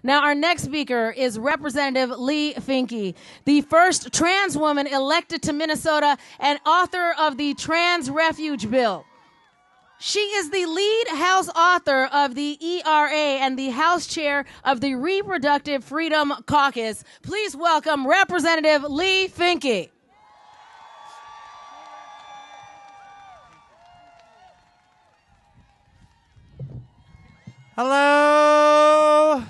Now, our next speaker is Representative Leigh Finke, the first trans woman elected to Minnesota and author of the Trans Refuge Bill. She is the lead House author of the ERA and the House chair of the Reproductive Freedom Caucus. Please welcome Representative Leigh Finke. Hello.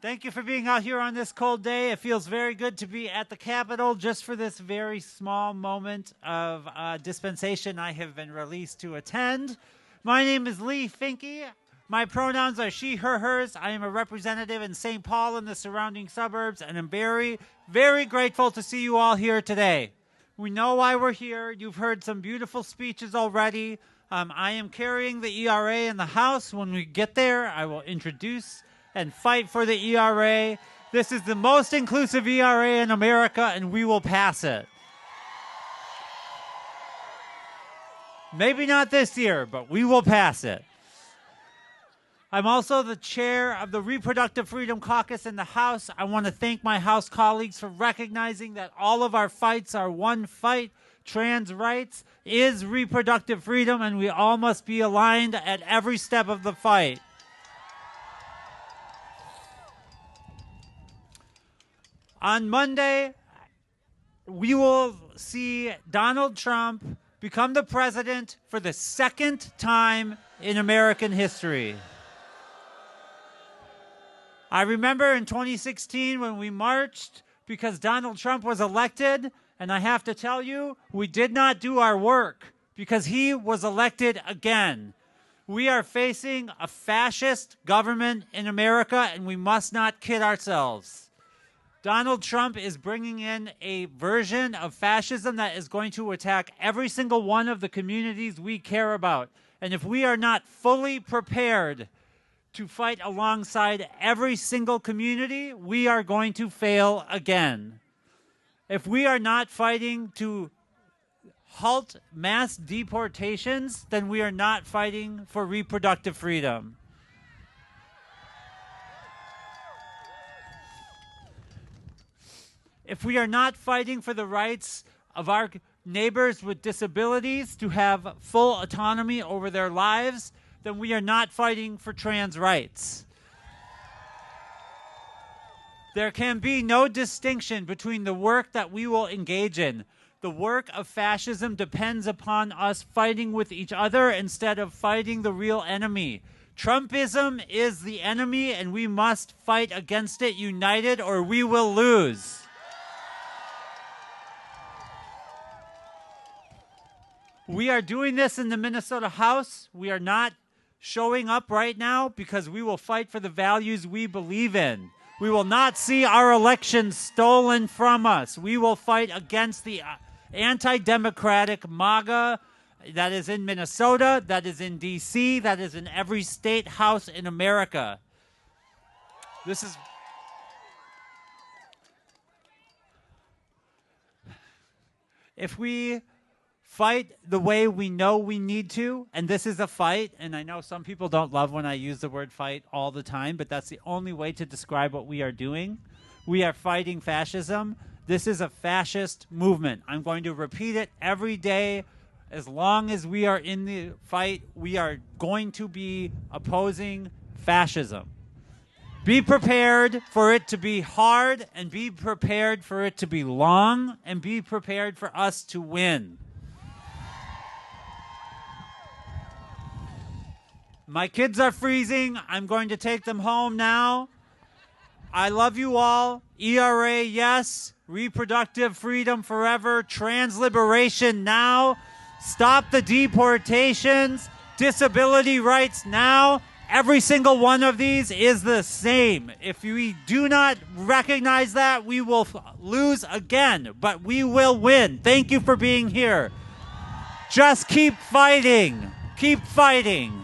Thank you for being out here on this cold day. It feels very good to be at the Capitol just for this very small moment of dispensation I have been released to attend. My name is Leigh Finke. My pronouns are she, her, hers. I am a representative in St. Paul and the surrounding suburbs, and I'm very, very grateful to see you all here today. We know why we're here. You've heard some beautiful speeches already. I am carrying the ERA in the House. When we get there, I will introduce and fight for the ERA. This is the most inclusive ERA in America, and we will pass it. Maybe not this year, but we will pass it. I'm also the chair of the Reproductive Freedom Caucus in the House. I want to thank my House colleagues for recognizing that all of our fights are one fight. Trans rights is reproductive freedom, and we all must be aligned at every step of the fight. On Monday, we will see Donald Trump become the president for the second time in American history. I remember in 2016 when we marched because Donald Trump was elected, and I have to tell you, we did not do our work because he was elected again. We are facing a fascist government in America, and we must not kid ourselves. Donald Trump is bringing in a version of fascism that is going to attack every single one of the communities we care about. And if we are not fully prepared to fight alongside every single community, we are going to fail again. If we are not fighting to halt mass deportations, then we are not fighting for reproductive freedom. If we are not fighting for the rights of our neighbors with disabilities to have full autonomy over their lives, then we are not fighting for trans rights. There can be no distinction between the work that we will engage in. The work of fascism depends upon us fighting with each other instead of fighting the real enemy. Trumpism is the enemy, and we must fight against it united or we will lose. We are doing this in the Minnesota House. We are not showing up right now because we will fight for the values we believe in. We will not see our elections stolen from us. We will fight against the anti-democratic MAGA that is in Minnesota, that is in D.C., that is in every state house in America. If we fight the way we know we need to, and this is a fight, and I know some people don't love when I use the word fight all the time, but that's the only way to describe what we are doing. We are fighting fascism. This is a fascist movement. I'm going to repeat it every day. As long as we are in the fight, we are going to be opposing fascism. Be prepared for it to be hard, and be prepared for it to be long, and be prepared for us to win. My kids are freezing. I'm going to take them home now. I love you all. ERA, yes. Reproductive freedom forever. Trans liberation now. Stop the deportations. Disability rights now. Every single one of these is the same. If we do not recognize that, we will lose again, but we will win. Thank you for being here. Just keep fighting. Keep fighting.